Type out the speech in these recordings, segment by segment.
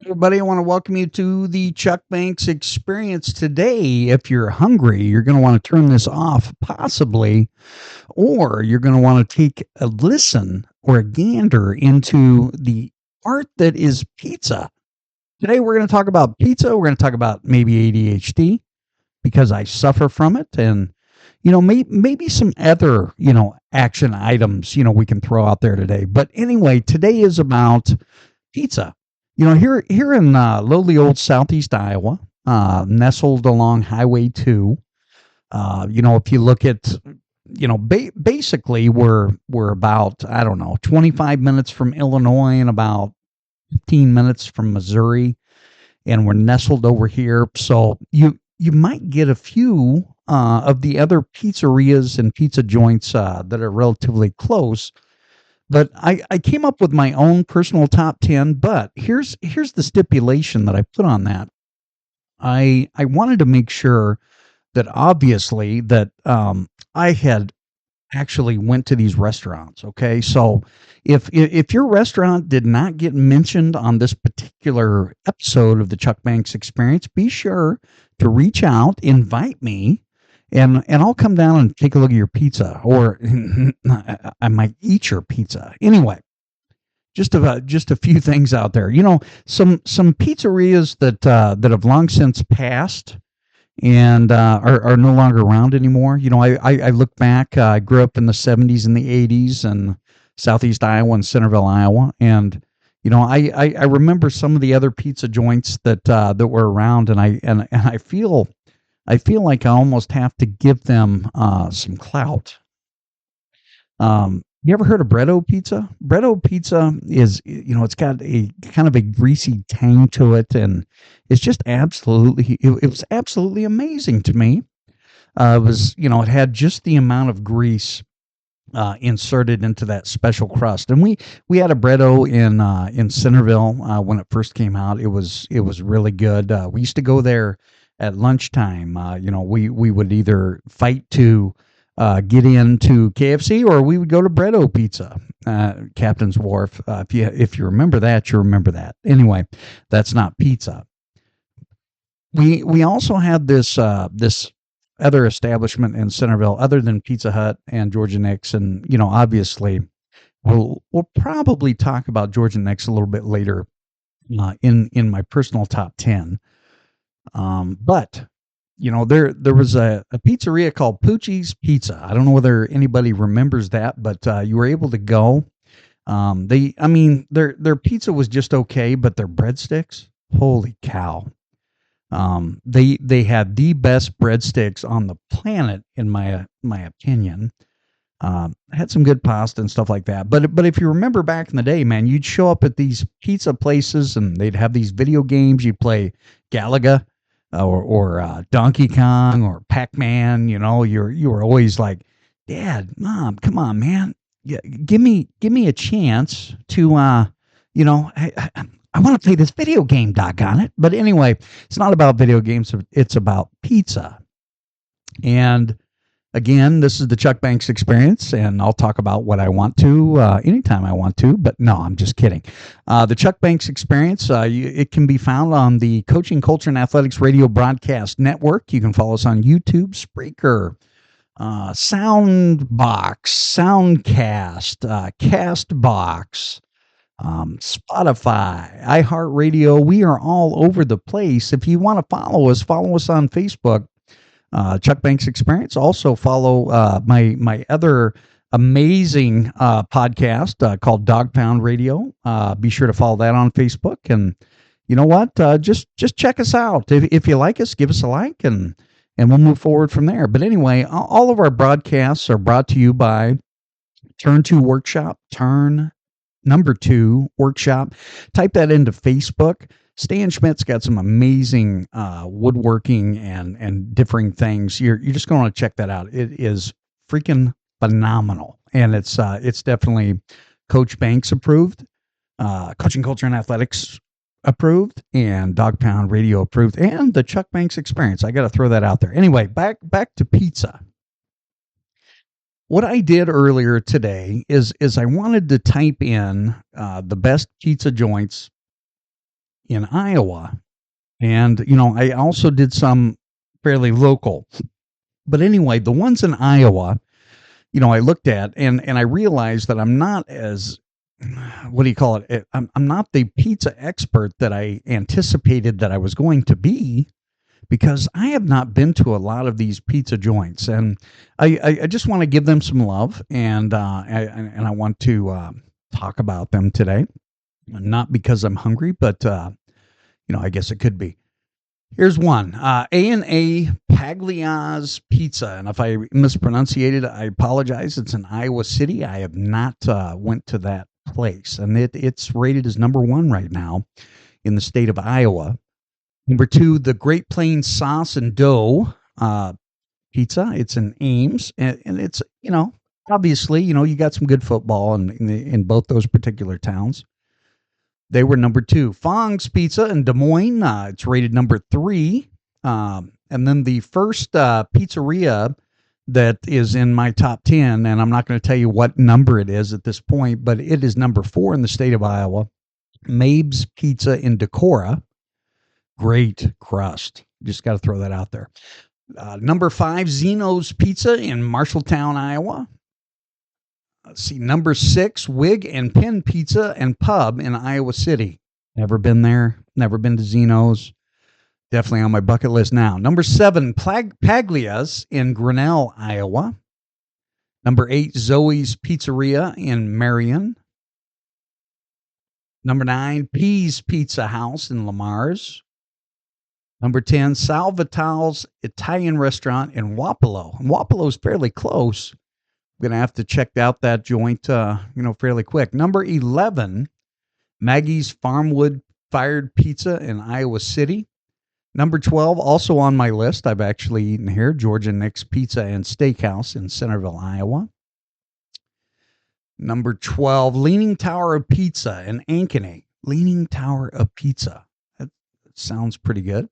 Everybody, I want to welcome you to the Chuck Banks Experience today. If you're hungry, you're going to want to turn this off, possibly, or you're going to want to take a listen or a gander into the art that is pizza. Today, we're going to talk about pizza. We're going to talk about maybe ADHD because I suffer from it, and maybe some other action items we can throw out there today. But anyway, today is about pizza. Here in lowly old southeast Iowa, nestled along Highway 2. If you look at, basically we're about, I don't know, 25 minutes from Illinois and about 15 minutes from Missouri, and we're nestled over here. So you might get a few of the other pizzerias and pizza joints that are relatively close, but I came up with my own personal top 10. But here's the stipulation that I put on that. I wanted to make sure that obviously that I had actually went to these restaurants. Okay, so if your restaurant did not get mentioned on this particular episode of the Chuck Banks Experience, be sure to reach out, invite me, and I'll come down and take a look at your pizza, or I might eat your pizza. Anyway, just a few things out there. Some pizzerias that have long since passed and are no longer around anymore. I look back. I grew up in the '70s and the '80s in southeast Iowa and Centerville, Iowa, and I remember some of the other pizza joints that were around, and I feel like I almost have to give them some clout. You ever heard of Bretto pizza? Bretto pizza is, it's got a kind of a greasy tang to it, and it's just it was absolutely amazing to me. It had just the amount of grease inserted into that special crust, and we had a Bretto in Centerville when it first came out. It was really good. We used to go there at lunchtime. We would either fight to get into KFC, or we would go to Bretto Pizza, Captain's Wharf. If you remember that, you remember that. Anyway, that's not pizza. We also had this other establishment in Centerville, other than Pizza Hut and Georgia Nick's, and obviously we'll probably talk about Georgia Nick's a little bit later in my personal top 10. But there was a pizzeria called Poochie's Pizza. I don't know whether anybody remembers that, but you were able to go. Their pizza was just okay, but their breadsticks, holy cow! They had the best breadsticks on the planet, in my opinion. Had some good pasta and stuff like that. But if you remember back in the day, man, you'd show up at these pizza places and they'd have these video games. You'd play Galaga or Donkey Kong or Pac-Man. You were always like, Dad, Mom, come on, man, give me a chance to I want to play this video game, doggone it. But anyway, it's not about video games. It's about pizza. And again, this is the Chuck Banks Experience, and I'll talk about what I want to anytime I want to. But no, I'm just kidding. The Chuck Banks Experience, it can be found on the Coaching, Culture, and Athletics Radio Broadcast Network. You can follow us on YouTube, Spreaker, Soundbox, Soundcast, Castbox, Spotify, iHeartRadio. We are all over the place. If you want to follow us on Facebook, Chuck Banks Experience. Also follow my other amazing podcast called Dog Pound Radio. Be sure to follow that on Facebook. And you know what? Just check us out. If you like us, give us a like, and we'll move forward from there. But anyway, all of our broadcasts are brought to you by Turn 2 Workshop. Turn number 2 Workshop. Type that into Facebook. Stan Schmidt's got some amazing woodworking and differing things. You're just going to want to check that out. It is freaking phenomenal, and it's definitely Coach Banks approved, Coaching, Culture, and Athletics approved, and Dog Pound Radio approved, and the Chuck Banks Experience. I got to throw that out there. Anyway, back to pizza. What I did earlier today is I wanted to type in the best pizza joints in Iowa. And, I also did some fairly local. But anyway, the ones in Iowa, I looked at and I realized that I'm not as what do you call it? I'm not the pizza expert that I anticipated that I was going to be because I have not been to a lot of these pizza joints, and I just want to give them some love, and I want to talk about them today. Not because I'm hungry, but I guess it could be. Here's one, A&A Paglia's Pizza, and if I mispronunciated, I apologize. It's in Iowa City. I have not went to that place, and it's rated as number one right now in the state of Iowa. Number two, the Great Plains Sauce and Dough Pizza. It's in Ames, and it's obviously you got some good football in both those particular towns. They were number two. Fong's Pizza in Des Moines. It's rated number three. And then the first pizzeria that is in my top 10, and I'm not going to tell you what number it is at this point, but it is number 4 in the state of Iowa. Mabe's Pizza in Decorah. Great crust. Just got to throw that out there. Number 5, Zeno's Pizza in Marshalltown, Iowa. Let's see, number 6, Wig and Pin Pizza and Pub in Iowa City. Never been there. Never been to Zeno's. Definitely on my bucket list now. Number 7, Paglia's in Grinnell, Iowa. Number 8, Zoe's Pizzeria in Marion. Number 9, Pease Pizza House in Lamar's. Number 10, Salvatel's Italian Restaurant in Wapello. And Wapello's fairly close. I'm going to have to check out that joint, fairly quick. Number 11, Maggie's Farmwood Fired Pizza in Iowa City. Number 12, also on my list, I've actually eaten here, Georgia Nick's Pizza and Steakhouse in Centerville, Iowa. Number 12, Leaning Tower of Pizza in Ankeny. Leaning Tower of Pizza. That sounds pretty good.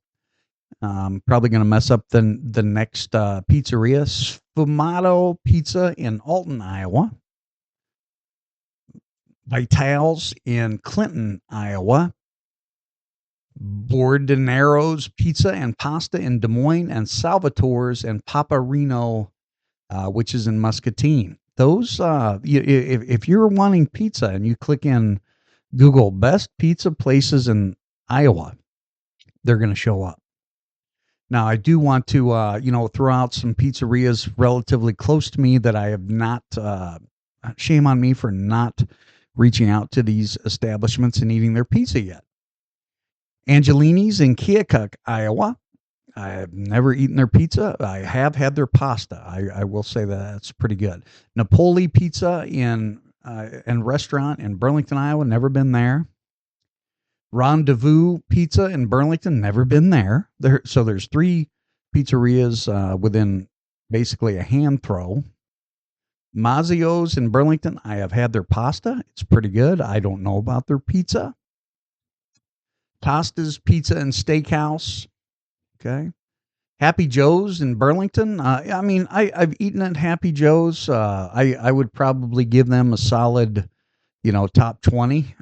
Probably going to mess up the next pizzeria, Sfumato Pizza in Alton, Iowa. Vital's in Clinton, Iowa. Bordinaro's Pizza and Pasta in Des Moines, and Salvatore's and Paparino, which is in Muscatine. Those, if you're wanting pizza and you click in Google best pizza places in Iowa, they're going to show up. Now, I do want to, throw out some pizzerias relatively close to me that I have not, shame on me for not reaching out to these establishments and eating their pizza yet. Angelini's in Keokuk, Iowa. I have never eaten their pizza. I have had their pasta. I will say that's pretty good. Napoli Pizza and restaurant in Burlington, Iowa. Never been there. Rendezvous Pizza in Burlington. Never been there. So there's 3 pizzerias within basically a hand throw. Mazzio's in Burlington. I have had their pasta. It's pretty good. I don't know about their pizza. Tosta's Pizza and Steakhouse. Okay. Happy Joe's in Burlington. I've eaten at Happy Joe's. I would probably give them a solid, top 20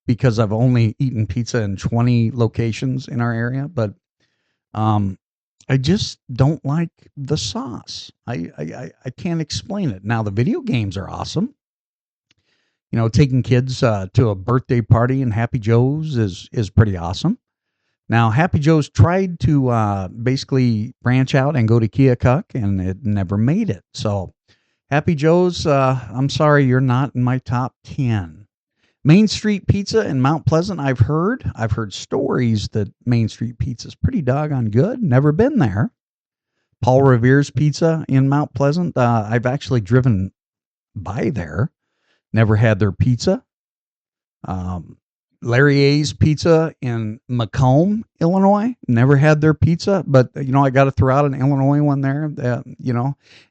because I've only eaten pizza in 20 locations in our area. But I just don't like the sauce. I can't explain it. Now, the video games are awesome. Taking kids to a birthday party in Happy Joe's is pretty awesome. Now, Happy Joe's tried to basically branch out and go to Keokuk, and it never made it. So, Happy Joe's, I'm sorry, you're not in my top 10. Main Street Pizza in Mount Pleasant, I've heard stories that Main Street Pizza is pretty doggone good. Never been there. Paul Revere's Pizza in Mount Pleasant, I've actually driven by there. Never had their pizza. Larry A's Pizza in Macomb, Illinois. Never had their pizza, but I got to throw out an Illinois one there.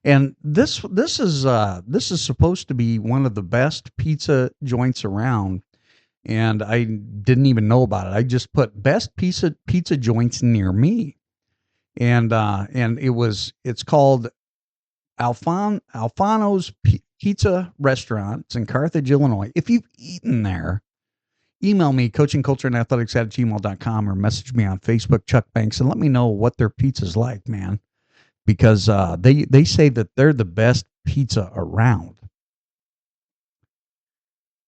And this is supposed to be one of the best pizza joints around, and I didn't even know about it. I just put best pizza joints near me, and it's called Alfano's Pizza Restaurant. It's in Carthage, Illinois. If you've eaten there, email me, coachingcultureandathletics@gmail.com, or message me on Facebook, Chuck Banks, and let me know what their pizza's like, man. Because they say that they're the best pizza around.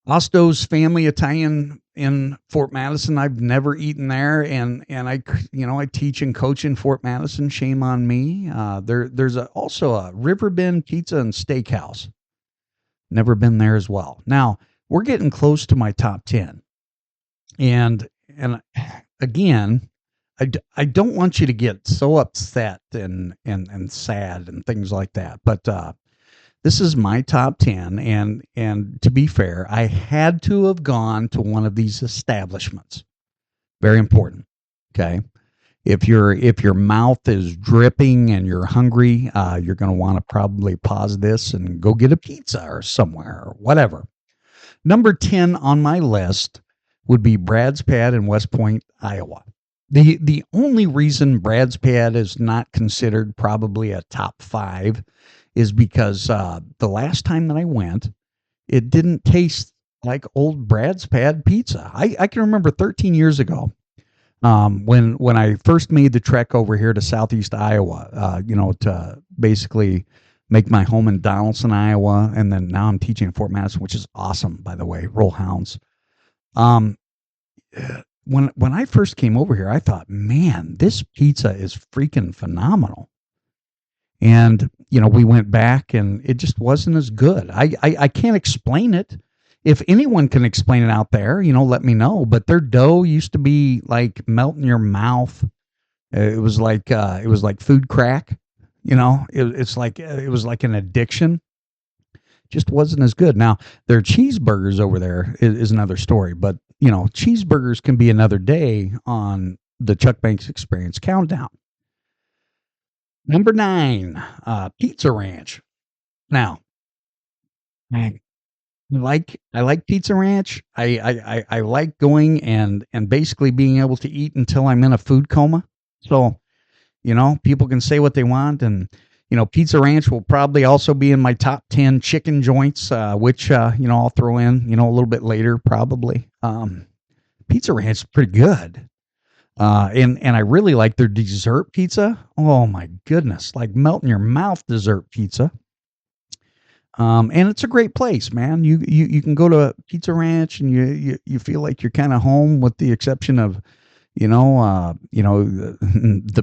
Osto's Family Italian in Fort Madison. I've never eaten there, and I teach and coach in Fort Madison. Shame on me. There's also a Riverbend Pizza and Steakhouse. Never been there as well. Now we're getting close to my top 10, and again, I don't want you to get so upset and sad and things like that, but this is my top 10, and to be fair, I had to have gone to one of these establishments. Very important. Okay. If your mouth is dripping and you're hungry, you're going to want to probably pause this and go get a pizza or somewhere or whatever. Number 10 on my list would be Brad's Pad in West Point, Iowa. The only reason Brad's Pad is not considered probably a top 5 is because the last time that I went, it didn't taste like old Brad's Pad pizza. I can remember 13 years ago, when I first made the trek over here to Southeast Iowa, to basically make my home in Donaldson, Iowa, and then now I'm teaching in Fort Madison, which is awesome, by the way. Roll Hounds. When I first came over here, I thought, man, this pizza is freaking phenomenal. And, we went back and it just wasn't as good. I can't explain it. If anyone can explain it out there, let me know. But their dough used to be like melt in your mouth. It was like food crack. It was like an addiction. Just wasn't as good. Now, their cheeseburgers over there is another story. But, cheeseburgers can be another day on the Chuck Banks Experience Countdown. Number 9, Pizza Ranch. Now, I like Pizza Ranch. I like going and basically being able to eat until I'm in a food coma. So, people can say what they want, and Pizza Ranch will probably also be in my top 10 chicken joints, which I'll throw in a little bit later probably. Pizza Ranch is pretty good. And I really like their dessert pizza. Oh my goodness, like melt in your mouth dessert pizza. And it's a great place, man. You can go to Pizza Ranch and you feel like you're kind of home, with the exception of, the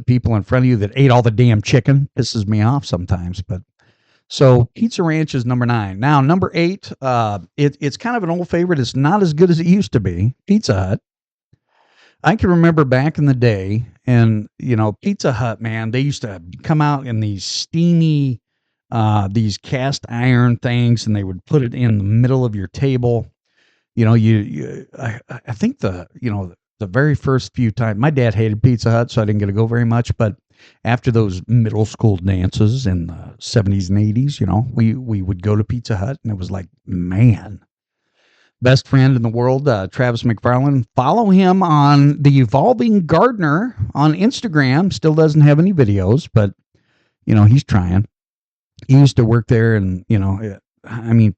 people in front of you that ate all the damn chicken. Pisses me off sometimes, but so Pizza Ranch is number 9. Now, number 8, it's kind of an old favorite. It's not as good as it used to be. Pizza Hut. I can remember back in the day, and Pizza Hut, man, they used to come out in these steamy, these cast iron things, and they would put it in the middle of your table. I think the very first few times, my dad hated Pizza Hut, so I didn't get to go very much. But after those middle school dances in the 70s and 80s, we would go to Pizza Hut, and it was like, man. Best friend in the world, Travis McFarland. Follow him on the Evolving Gardener on Instagram. Still doesn't have any videos, but he's trying. He used to work there, and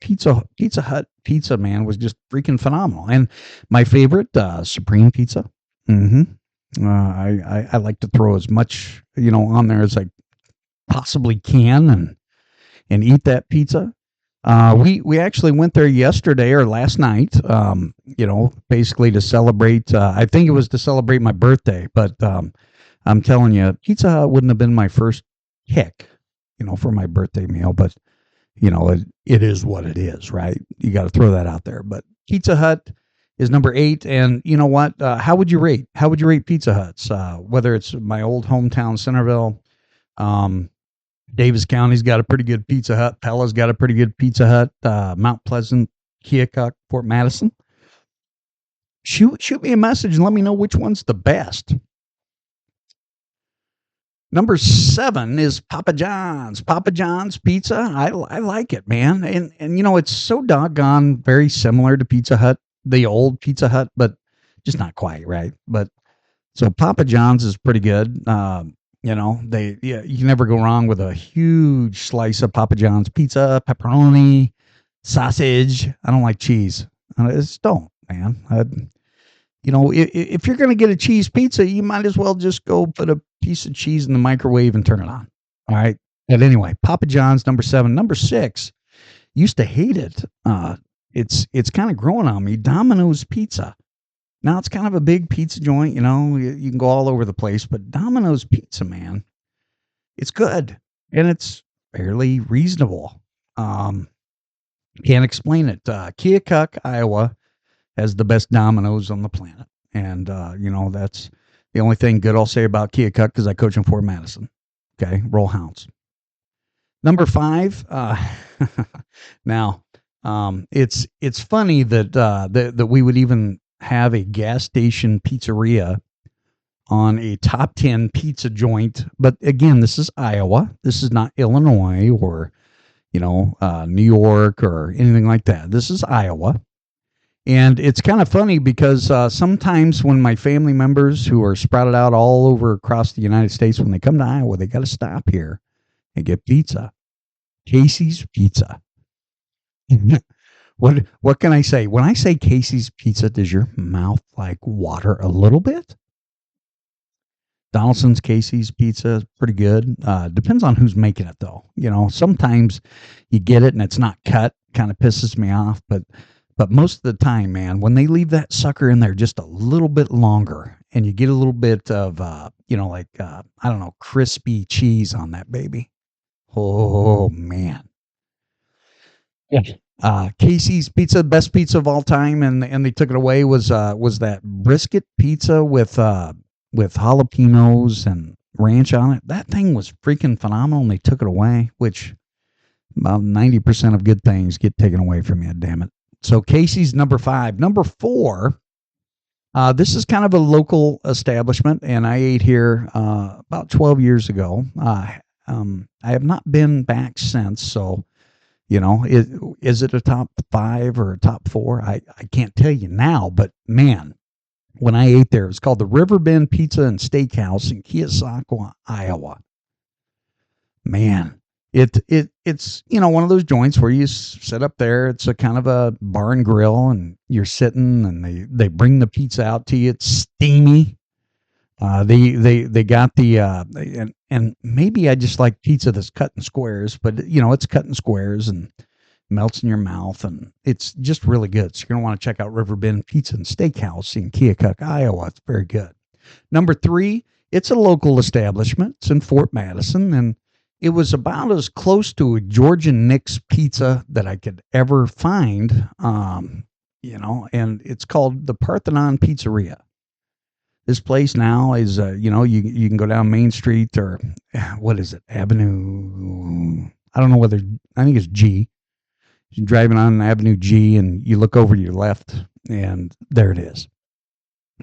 Pizza Hut pizza, man, was just freaking phenomenal. And my favorite, Supreme Pizza. I like to throw as much on there as I possibly can, and eat that pizza. We actually went there yesterday or last night, basically to celebrate, I think it was to celebrate my birthday, but, I'm telling you, Pizza Hut wouldn't have been my first pick, for my birthday meal, but, it is what it is, right? You got to throw that out there. But Pizza Hut is number 8. And you know what? How would you rate Pizza Huts? Whether it's my old hometown, Centerville, Davis County's got a pretty good Pizza Hut. Pella's got a pretty good Pizza Hut. Mount Pleasant, Keokuk, Fort Madison. Shoot me a message and let me know which one's the best. Number 7 is Papa John's. Papa John's Pizza. I like it, man. And it's so doggone very similar to Pizza Hut, the old Pizza Hut, but just not quite, right? But so Papa John's is pretty good. You can never go wrong with a huge slice of Papa John's pizza, pepperoni, sausage. I don't like cheese. I just don't, man. If you're going to get a cheese pizza, you might as well just go put a piece of cheese in the microwave and turn it on. All right. But anyway, Papa John's number 7. Number 6, used to hate it. It's kind of growing on me. Domino's Pizza. Now it's kind of a big pizza joint. You can go all over the place, but Domino's Pizza, man, it's good and it's fairly reasonable. Can't explain it. Keokuk, Iowa, has the best Domino's on the planet, and that's the only thing good I'll say about Keokuk because I coach in Fort Madison. Okay, roll Hounds. Number 5. Now, it's funny that we would even have a gas station pizzeria on a top 10 pizza joint. But again, this is Iowa. This is not Illinois or, New York or anything like that. This is Iowa. And it's kind of funny because sometimes when my family members who are sprouted out all over across the United States, when they come to Iowa, they got to stop here and get pizza. Casey's Pizza. What can I say? When I say Casey's Pizza, does your mouth like water a little bit? Donaldson's Casey's Pizza is pretty good. Depends on who's making it, though. Sometimes you get it and it's not cut. Kind of pisses me off. But most of the time, man, when they leave that sucker in there just a little bit longer and you get a little bit of, I don't know, crispy cheese on that baby. Oh, man. Yeah. Casey's Pizza, best pizza of all time, and they took it away was that brisket pizza with jalapenos and ranch on it. That thing was freaking phenomenal, and they took it away, which about 90% of good things get taken away from you, damn it. So Casey's number 5. Number 4, this is kind of a local establishment, and I ate here about 12 years ago. I have not been back since, so is it a top 5 or a top 4? I can't tell you now, but man, when I ate there, it was called the Riverbend Pizza and Steakhouse in Keosauqua, Iowa. Man, it's one of those joints where you sit up there. It's a kind of a bar and grill, and you're sitting, and they bring the pizza out to you. It's steamy. They got the and maybe I just like pizza that's cut in squares, but it's cut in squares and melts in your mouth, and it's just really good. So you're gonna want to check out Riverbend Pizza and Steakhouse in Keokuk, Iowa. It's very good. Number 3, it's a local establishment. It's in Fort Madison, and it was about as close to a Georgian Nick's pizza that I could ever find. And it's called the Parthenon Pizzeria. This place now is, you can go down Main Street or what is it, Avenue? I don't know I think it's G. You're driving on Avenue G and you look over to your left and there it is.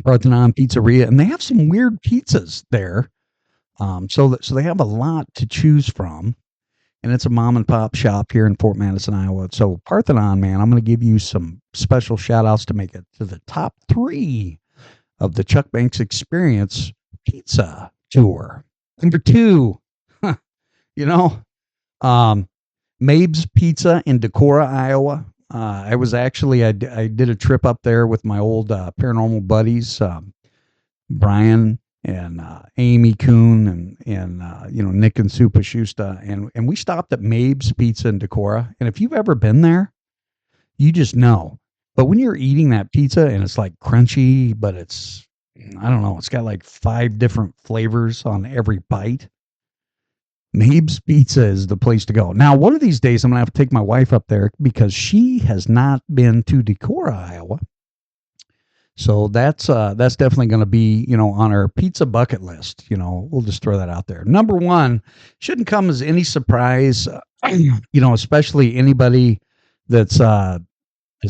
Parthenon Pizzeria. And they have some weird pizzas there. So they have a lot to choose from. And it's a mom and pop shop here in Fort Madison, Iowa. So Parthenon, man, I'm going to give you some special shout outs to make it to the top 3 of the Chuck Banks Experience Pizza Tour. Number 2, Mabe's Pizza in Decorah, Iowa. I did a trip up there with my old paranormal buddies, Brian and Amy Kuhn and Nick and Sue Pashusta, and we stopped at Mabe's Pizza in Decorah. And if you've ever been there, you just know. But when you're eating that pizza and it's like crunchy, but it's, I don't know, it's got like 5 different flavors on every bite. Mabe's Pizza is the place to go. Now, one of these days, I'm going to have to take my wife up there because she has not been to Decorah, Iowa. So that's definitely going to be, on our pizza bucket list. We'll just throw that out there. Number 1, shouldn't come as any surprise, especially anybody that's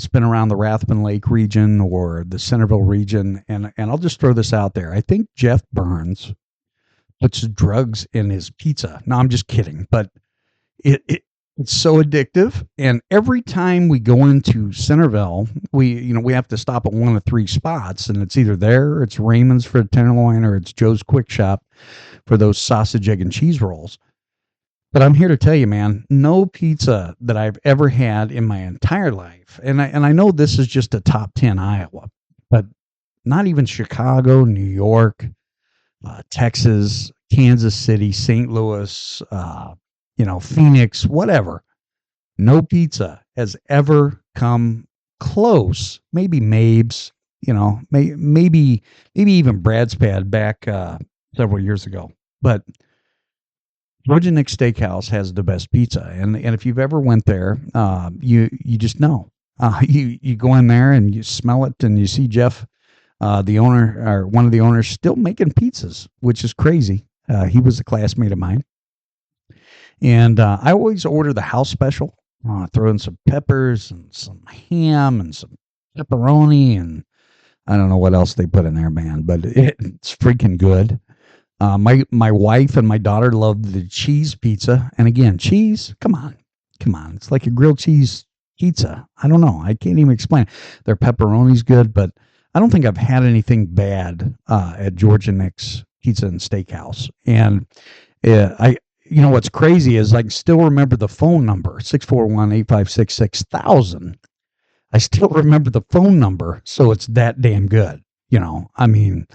been around the Rathbun Lake region or the Centerville region. And I'll just throw this out there. I think Jeff Burns puts drugs in his pizza. No, I'm just kidding. But it's so addictive. And every time we go into Centerville, we have to stop at one of 3 spots. And it's either there, or it's Raymond's for the tenderloin, or it's Joe's Quick Shop for those sausage, egg, and cheese rolls. But I'm here to tell you, man, no pizza that I've ever had in my entire life, and I know this is just a top 10 Iowa, but not even Chicago, New York, Texas, Kansas City, St. Louis, Phoenix, whatever. No pizza has ever come close. Maybe Mabe's, maybe even Brad's Pad back several years ago. But Georgia Nick Steakhouse has the best pizza, and if you've ever went there, you just know. You go in there and you smell it, and you see Jeff, the owner or one of the owners, still making pizzas, which is crazy. He was a classmate of mine, and I always order the house special. Throw in some peppers and some ham and some pepperoni, and I don't know what else they put in there, man, but it's freaking good. My wife and my daughter love the cheese pizza, and again, cheese. Come on, it's like a grilled cheese pizza. I don't know. I can't even explain it. Their pepperoni's good, but I don't think I've had anything bad at Georgia Nick's Pizza and Steakhouse. And what's crazy is I can still remember the phone number 641-856-6000. I still remember the phone number, so it's that damn good. I mean,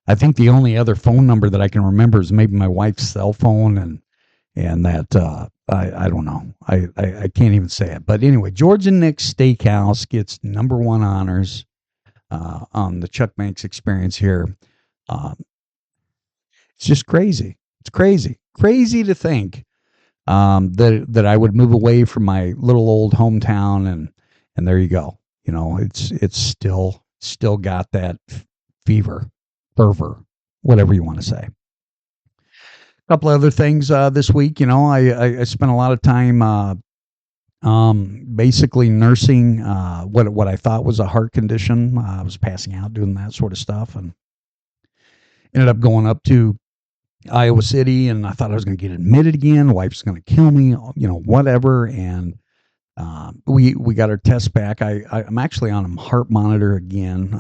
I think the only other phone number that I can remember is maybe my wife's cell phone, and that I don't know. I can't even say it. But anyway, Georgia Nick's Steakhouse gets number one honors on the Chuck Banks experience here. It's just crazy. It's crazy to think that I would move away from my little old hometown, and there you go. It's still got that fervor, whatever you want to say. A couple of other things this week. I spent a lot of time basically nursing what I thought was a heart condition. I was passing out doing that sort of stuff, and ended up going up to Iowa City, and I thought I was going to get admitted again. Wife's going to kill me, whatever. And we got our tests back. I'm actually on a heart monitor again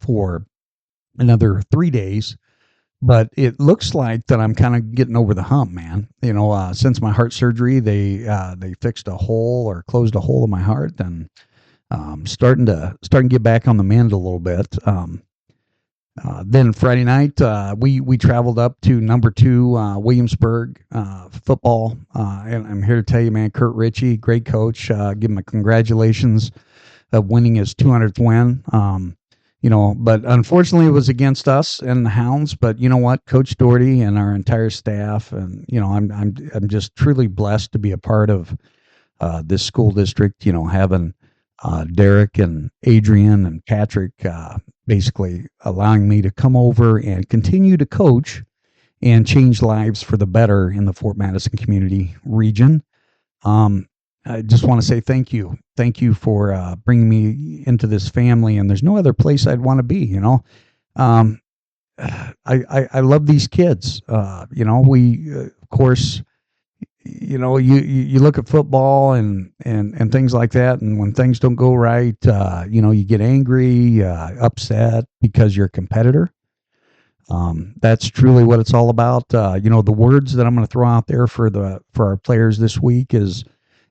for another 3 days, but it looks like that I'm kind of getting over the hump, man. Since my heart surgery, they fixed a hole or closed a hole in my heart, and starting to get back on the mend a little bit. Then Friday night, we traveled up to number 2 Williamsburg football, and I'm here to tell you, man, Kurt Ritchie, great coach. Give him a congratulations of winning his 200th win. But unfortunately, it was against us and the Hounds. But you know what, Coach Doherty and our entire staff, and I'm just truly blessed to be a part of this school district. Having Derek and Adrian and Patrick basically allowing me to come over and continue to coach and change lives for the better in the Fort Madison community region. I just want to say thank you. Thank you for bringing me into this family, and there's no other place I'd want to be, I love these kids. We, of course, you look at football and things like that, and when things don't go right, you get angry, upset because you're a competitor. That's truly what it's all about. The words that I'm going to throw out there for our players this week is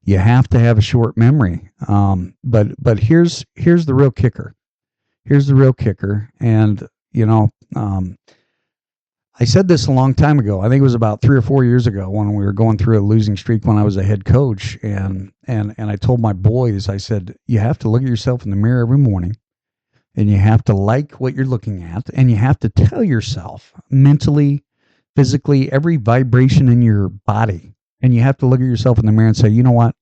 you have to have a short memory. But here's the real kicker. And I said this a long time ago. I think it was about 3 or 4 years ago when we were going through a losing streak when I was a head coach. And I told my boys, I said, you have to look at yourself in the mirror every morning, and you have to like what you're looking at, and you have to tell yourself mentally, physically, every vibration in your body. And you have to look at yourself in the mirror and say, you know what?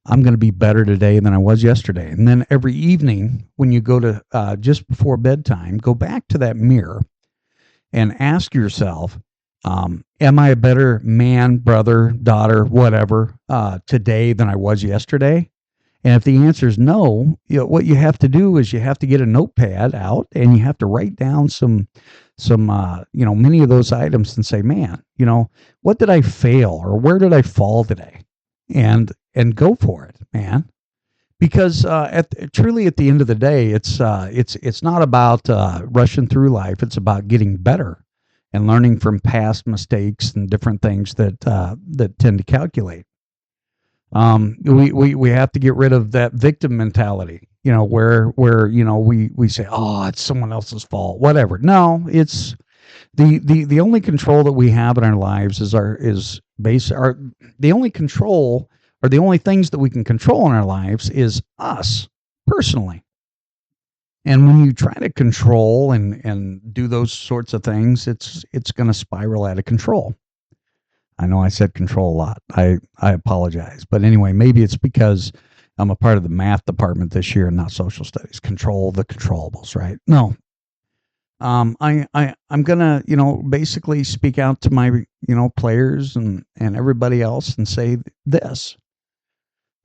I'm going to be better today than I was yesterday. And then every evening when you go to just before bedtime, go back to that mirror and ask yourself, am I a better man, brother, daughter, whatever, today than I was yesterday? And if the answer is no, what you have to do is you have to get a notepad out and you have to write down some many of those items and say, man, what did I fail or where did I fall today? And go for it, man. Because truly at the end of the day, it's not about rushing through life. It's about getting better and learning from past mistakes and different things that tend to calculate. We have to get rid of that victim mentality, where we say, oh, it's someone else's fault, whatever. No, it's the only control that we have in our lives the only control, or the only things that we can control in our lives, is us personally. And when you try to control and do those sorts of things, it's going to spiral out of control. I know I said control a lot. I apologize. But anyway, maybe it's because I'm a part of the math department this year and not social studies. Control the controllables, right? No. I'm gonna, basically speak out to my, players and everybody else and say this.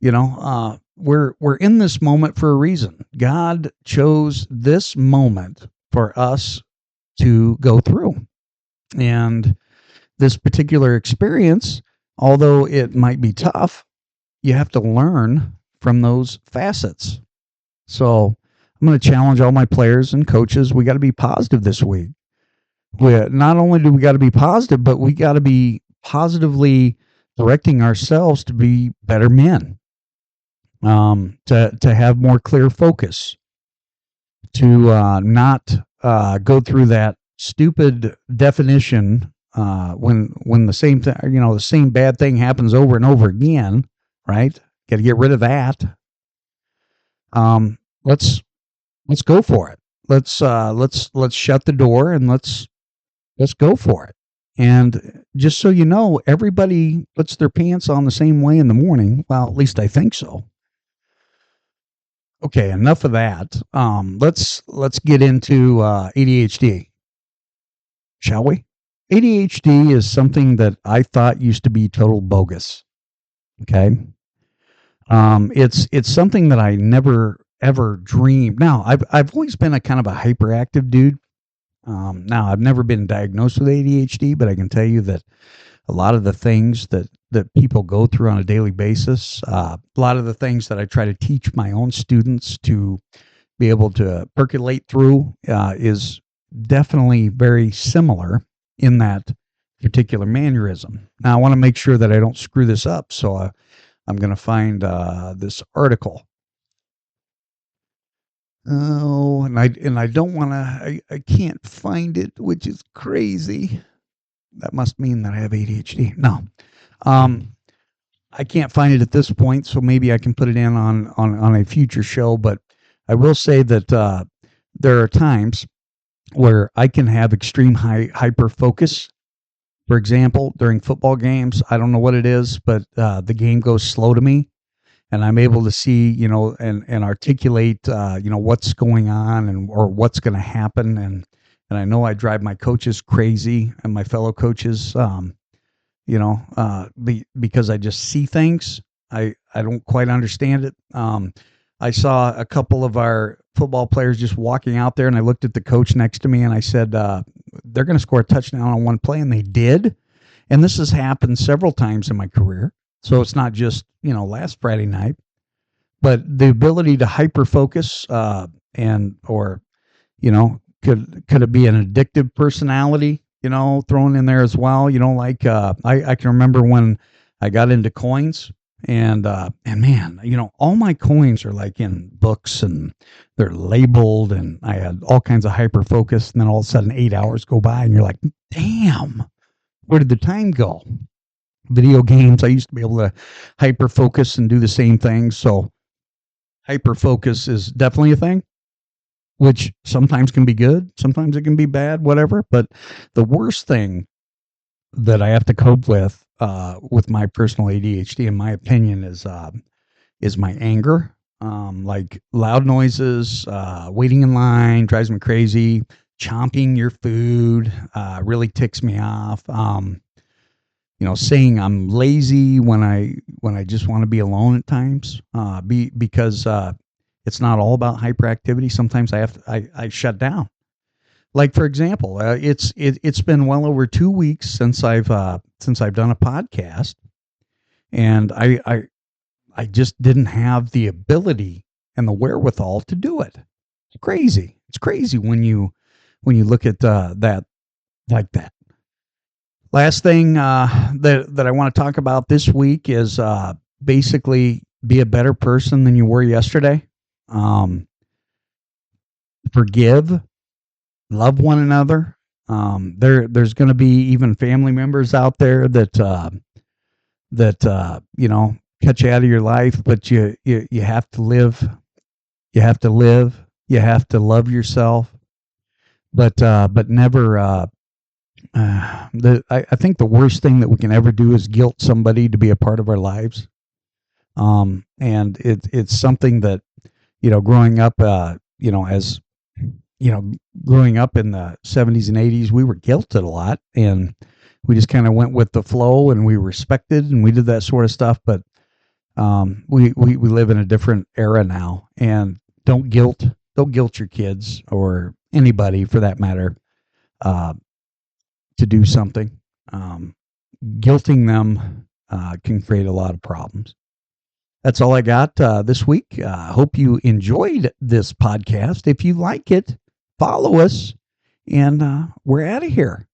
We're in this moment for a reason. God chose this moment for us to go through. And this particular experience, although it might be tough, you have to learn from those facets. So I'm going to challenge all my players and coaches. We got to be positive this week. Not only do we got to be positive, but we got to be positively directing ourselves to be better men, to have more clear focus, to not go through that stupid definition when the same thing, the same bad thing happens over and over again, right? Got to get rid of that. Let's go for it. Let's shut the door and let's go for it. And just so you know, everybody puts their pants on the same way in the morning. Well, at least I think so. Okay, enough of that. Let's get into ADHD, shall we? ADHD is something that I thought used to be total bogus. Okay, it's something that I never ever dreamed. Now, I've always been a kind of a hyperactive dude. Now, I've never been diagnosed with ADHD, but I can tell you that a lot of the things that people go through on a daily basis, a lot of the things that I try to teach my own students to be able to percolate through, is definitely very similar in that particular mannerism. Now, I want to make sure that I don't screw this up, so I'm going to find this article. Oh, and I don't want to. I can't find it, which is crazy. That must mean that I have ADHD. No, I can't find it at this point, so maybe I can put it in on a future show. But I will say that there are times where I can have extreme hyper focus. For example, during football games, I don't know what it is, but the game goes slow to me, and I'm able to see, and articulate, what's going on or what's going to happen, and I know I drive my coaches crazy and my fellow coaches, because I just see things. I don't quite understand it. I saw a couple of our football players just walking out there, and I looked at the coach next to me and I said, they're going to score a touchdown on one play, and they did. And this has happened several times in my career. So it's not just, last Friday night, but the ability to hyper focus, or, could it be an addictive personality, thrown in there as well? Like, I can remember when I got into coins, and man, all my coins are like in books and they're labeled, and I had all kinds of hyper focus, and then all of a sudden 8 hours go by and you're like, damn, where did the time go? Video games, I used to be able to hyper focus and do the same thing. So hyper focus is definitely a thing, which sometimes can be good, sometimes it can be bad, whatever. But the worst thing that I have to cope with my personal ADHD, in my opinion, is my anger. Like loud noises, waiting in line drives me crazy. Chomping your food really ticks me off. Saying I'm lazy when I just want to be alone at times, because it's not all about hyperactivity. Sometimes I shut down. Like, for example, it's been well over 2 weeks since I've done a podcast, and I just didn't have the ability and the wherewithal to do it. It's crazy. It's crazy when you look at that like that. Last thing that I want to talk about this week is basically be a better person than you were yesterday. Um, Forgive, love one another. There's going to be even family members out there that cut you out of your life, but you have to live. You have to live. You have to love yourself, but never. I think the worst thing that we can ever do is guilt somebody to be a part of our lives. And it's something that growing up, as you know, growing up in the 70s and 80s, we were guilted a lot, and we just kind of went with the flow, and we respected, and we did that sort of stuff. But we live in a different era now, and don't guilt your kids or anybody for that matter uh, to do something. Um, Guilting them can create a lot of problems. That's all I got this week. Hope you enjoyed this podcast. If you like it, follow us, and we're out of here.